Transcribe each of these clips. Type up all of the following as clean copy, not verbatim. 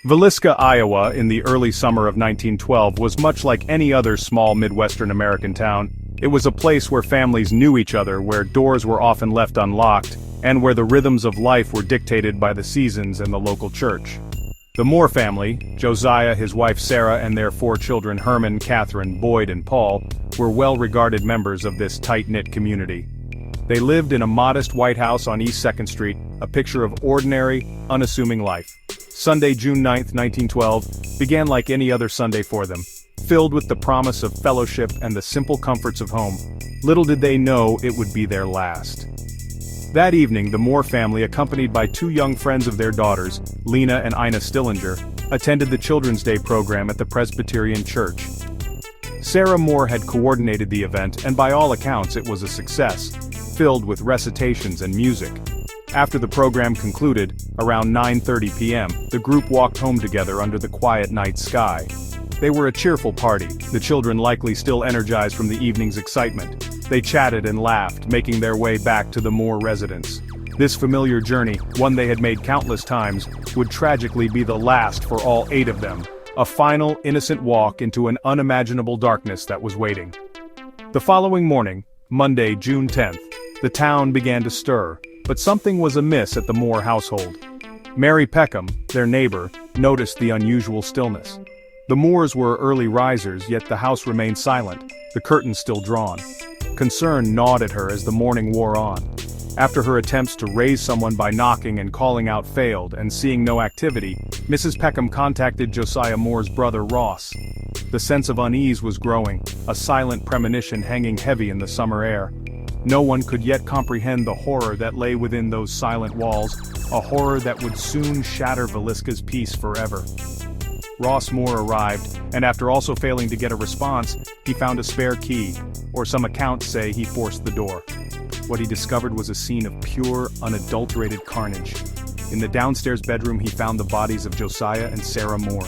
Villisca, Iowa, in the early summer of 1912 was much like any other small Midwestern American town. It was a place where families knew each other, where doors were often left unlocked, and where the rhythms of life were dictated by the seasons and the local church. The Moore family, Josiah, his wife Sarah, and their 4 children Herman, Catherine, Boyd, and Paul, were well-regarded members of this tight-knit community. They lived in a modest white house on East 2nd Street, a picture of ordinary, unassuming life. Sunday, June 9, 1912, began like any other Sunday for them, filled with the promise of fellowship and the simple comforts of home. Little did they know it would be their last. That evening, the Moore family, accompanied by 2 young friends of their daughters, Lena and Ina Stillinger, attended the Children's Day program at the Presbyterian Church. Sarah Moore had coordinated the event, and by all accounts it was a success, filled with recitations and music. After the program concluded, around 9:30 p.m., the group walked home together under the quiet night sky. They were a cheerful party, the children likely still energized from the evening's excitement. They chatted and laughed, making their way back to the Moore residence. This familiar journey, one they had made countless times, would tragically be the last for all 8 of them, a final, innocent walk into an unimaginable darkness that was waiting. The following morning, Monday, June 10th, the town began to stir, but something was amiss at the Moore household. Mary Peckham, their neighbor, noticed the unusual stillness. The Moores were early risers, yet the house remained silent, the curtains still drawn. Concern gnawed at her as the morning wore on. After her attempts to raise someone by knocking and calling out failed, and seeing no activity, Mrs. Peckham contacted Josiah Moore's brother Ross. The sense of unease was growing, a silent premonition hanging heavy in the summer air. No one could yet comprehend the horror that lay within those silent walls, a horror that would soon shatter Villisca's peace forever. Ross Moore arrived, and after also failing to get a response, he found a spare key, or some accounts say he forced the door. What he discovered was a scene of pure, unadulterated carnage. In the downstairs bedroom he found the bodies of Josiah and Sarah Moore.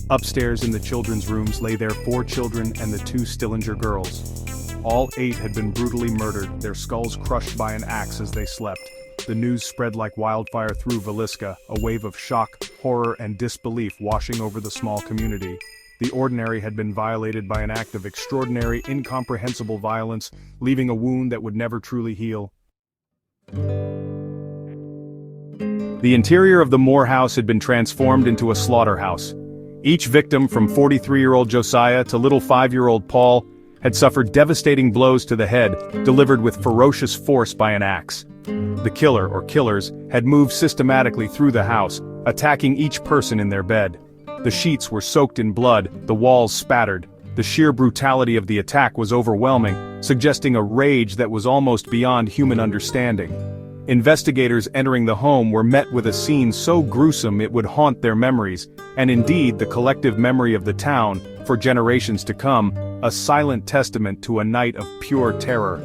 Upstairs in the children's rooms lay their 4 children and the 2 Stillinger girls. All 8 had been brutally murdered, their skulls crushed by an axe as they slept. The news spread like wildfire through Villisca, a wave of shock, horror, and disbelief washing over the small community. The ordinary had been violated by an act of extraordinary, incomprehensible violence, leaving a wound that would never truly heal. The interior of the Moore house had been transformed into a slaughterhouse. Each victim, from 43-year-old Josiah to little 5-year-old Paul, had suffered devastating blows to the head, delivered with ferocious force by an axe. The killer, or killers, had moved systematically through the house, attacking each person in their bed. The sheets were soaked in blood, the walls spattered. The sheer brutality of the attack was overwhelming, suggesting a rage that was almost beyond human understanding. Investigators entering the home were met with a scene so gruesome it would haunt their memories, and indeed the collective memory of the town, for generations to come, a silent testament to a night of pure terror.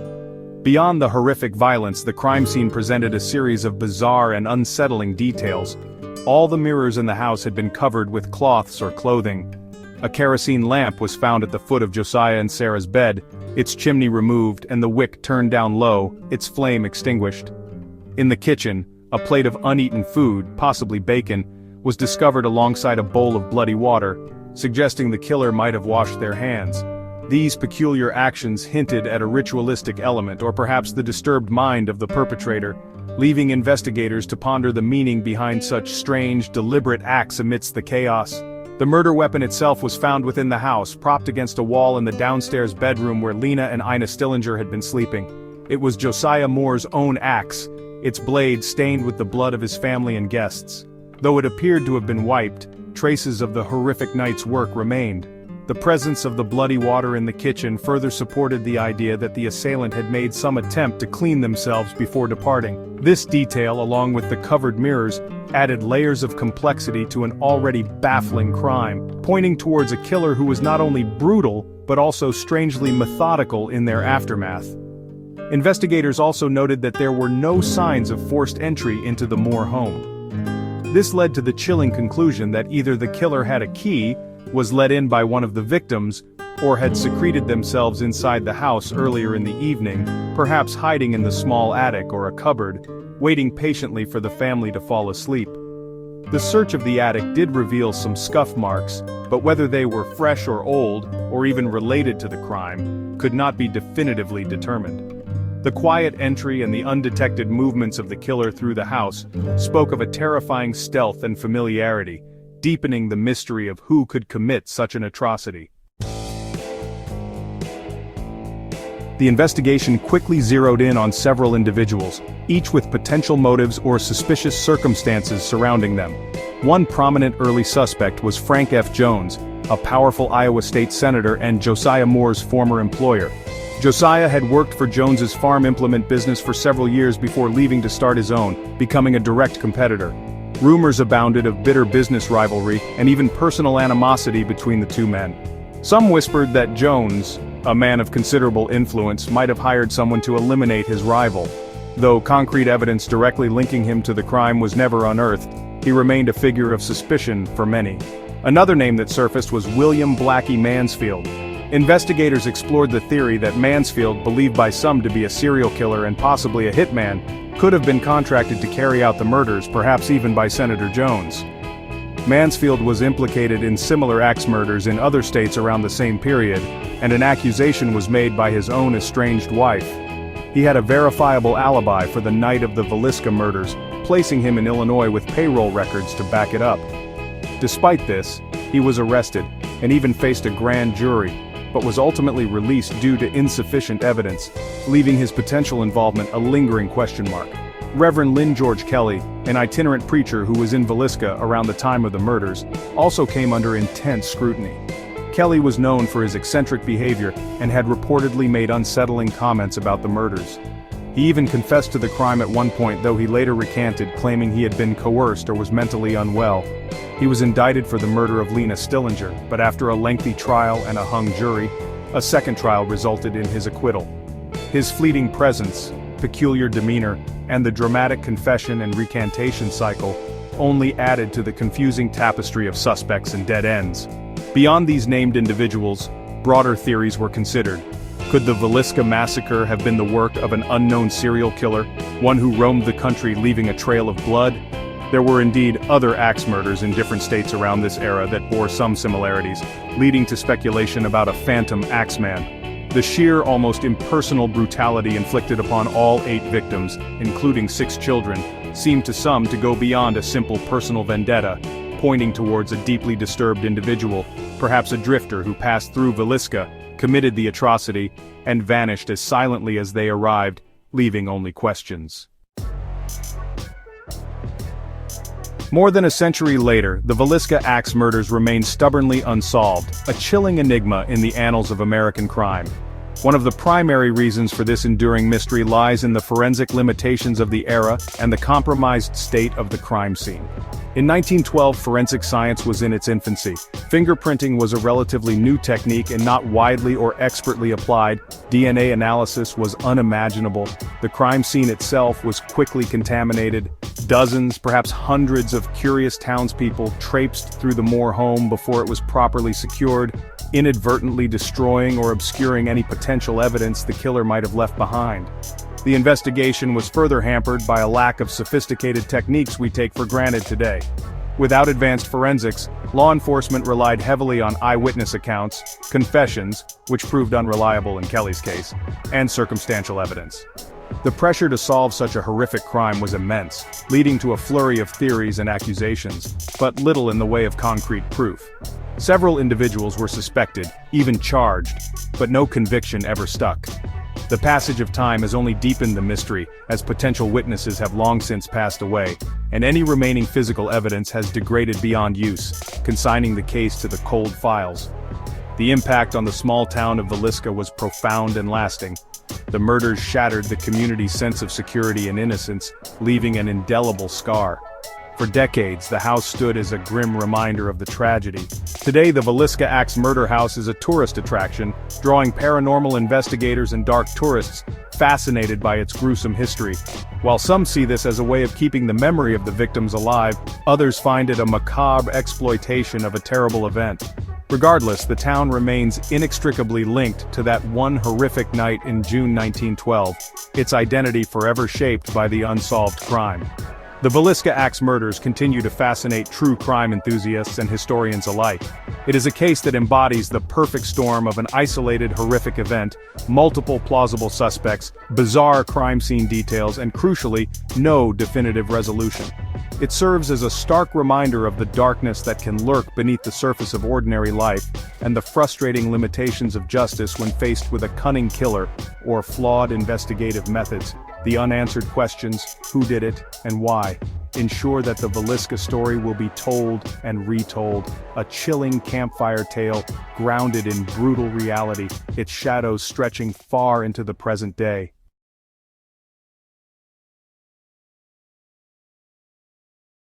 Beyond the horrific violence, the crime scene presented a series of bizarre and unsettling details. All the mirrors in the house had been covered with cloths or clothing. A kerosene lamp was found at the foot of Josiah and Sarah's bed, its chimney removed and the wick turned down low, its flame extinguished. In the kitchen, a plate of uneaten food, possibly bacon, was discovered alongside a bowl of bloody water, suggesting the killer might have washed their hands. These peculiar actions hinted at a ritualistic element or perhaps the disturbed mind of the perpetrator, leaving investigators to ponder the meaning behind such strange, deliberate acts amidst the chaos. The murder weapon itself was found within the house, propped against a wall in the downstairs bedroom where Lena and Ina Stillinger had been sleeping. It was Josiah Moore's own axe, its blade stained with the blood of his family and guests. Though it appeared to have been wiped, traces of the horrific night's work remained. The presence of the bloody water in the kitchen further supported the idea that the assailant had made some attempt to clean themselves before departing. This detail, along with the covered mirrors, added layers of complexity to an already baffling crime, pointing towards a killer who was not only brutal, but also strangely methodical in their aftermath. Investigators also noted that there were no signs of forced entry into the Moore home. This led to the chilling conclusion that either the killer had a key, was let in by one of the victims, or had secreted themselves inside the house earlier in the evening, perhaps hiding in the small attic or a cupboard, waiting patiently for the family to fall asleep. The search of the attic did reveal some scuff marks, but whether they were fresh or old, or even related to the crime, could not be definitively determined. The quiet entry and the undetected movements of the killer through the house spoke of a terrifying stealth and familiarity, deepening the mystery of who could commit such an atrocity. The investigation quickly zeroed in on several individuals, each with potential motives or suspicious circumstances surrounding them. One prominent early suspect was Frank F. Jones, a powerful Iowa state senator and Josiah Moore's former employer. Josiah had worked for Jones's farm implement business for several years before leaving to start his own, becoming a direct competitor. Rumors abounded of bitter business rivalry and even personal animosity between the two men. Some whispered that Jones, a man of considerable influence, might have hired someone to eliminate his rival. Though concrete evidence directly linking him to the crime was never unearthed, he remained a figure of suspicion for many. Another name that surfaced was William Blackie Mansfield. Investigators explored the theory that Mansfield, believed by some to be a serial killer and possibly a hitman, could have been contracted to carry out the murders, perhaps even by Senator Jones. Mansfield was implicated in similar axe murders in other states around the same period, and an accusation was made by his own estranged wife. He had a verifiable alibi for the night of the Villisca murders, placing him in Illinois with payroll records to back it up. Despite this, he was arrested, and even faced a grand jury, but was ultimately released due to insufficient evidence, leaving his potential involvement a lingering question mark. Reverend Lynn George Kelly, an itinerant preacher who was in Villisca around the time of the murders, also came under intense scrutiny. Kelly was known for his eccentric behavior and had reportedly made unsettling comments about the murders. He even confessed to the crime at one point, though he later recanted, claiming he had been coerced or was mentally unwell. He was indicted for the murder of Lena Stillinger, but after a lengthy trial and a hung jury, a second trial resulted in his acquittal. His fleeting presence, peculiar demeanor, and the dramatic confession and recantation cycle only added to the confusing tapestry of suspects and dead ends. Beyond these named individuals, broader theories were considered. Could the Villisca massacre have been the work of an unknown serial killer, one who roamed the country leaving a trail of blood? There were indeed other axe murders in different states around this era that bore some similarities, leading to speculation about a phantom axeman. The sheer, almost impersonal brutality inflicted upon all 8 victims, including 6 children, seemed to some to go beyond a simple personal vendetta, pointing towards a deeply disturbed individual, perhaps a drifter who passed through Villisca, committed the atrocity, and vanished as silently as they arrived, leaving only questions. More than a century later, the Villisca axe murders remain stubbornly unsolved, a chilling enigma in the annals of American crime. One of the primary reasons for this enduring mystery lies in the forensic limitations of the era and the compromised state of the crime scene. In 1912, forensic science was in its infancy. Fingerprinting was a relatively new technique and not widely or expertly applied. DNA analysis was unimaginable. The crime scene itself was quickly contaminated. Dozens, perhaps hundreds of curious townspeople traipsed through the Moore home before it was properly secured, inadvertently destroying or obscuring any potential evidence the killer might have left behind. The investigation was further hampered by a lack of sophisticated techniques we take for granted today. Without advanced forensics, law enforcement relied heavily on eyewitness accounts, confessions, which proved unreliable in Kelly's case, and circumstantial evidence. The pressure to solve such a horrific crime was immense, leading to a flurry of theories and accusations, but little in the way of concrete proof. Several individuals were suspected, even charged, but no conviction ever stuck. The passage of time has only deepened the mystery, as potential witnesses have long since passed away, and any remaining physical evidence has degraded beyond use, consigning the case to the cold files. The impact on the small town of Villisca was profound and lasting. The murders shattered the community's sense of security and innocence, leaving an indelible scar. For decades, the house stood as a grim reminder of the tragedy. Today, the Villisca Axe Murder House is a tourist attraction, drawing paranormal investigators and dark tourists fascinated by its gruesome history. While some see this as a way of keeping the memory of the victims alive, others find it a macabre exploitation of a terrible event. Regardless, the town remains inextricably linked to that one horrific night in June 1912, its identity forever shaped by the unsolved crime. The Villisca Axe murders continue to fascinate true crime enthusiasts and historians alike. It is a case that embodies the perfect storm of an isolated horrific event, multiple plausible suspects, bizarre crime scene details, and crucially, no definitive resolution. It serves as a stark reminder of the darkness that can lurk beneath the surface of ordinary life, and the frustrating limitations of justice when faced with a cunning killer, or flawed investigative methods. The unanswered questions, who did it, and why, ensure that the Villisca story will be told and retold, a chilling campfire tale grounded in brutal reality, its shadows stretching far into the present day.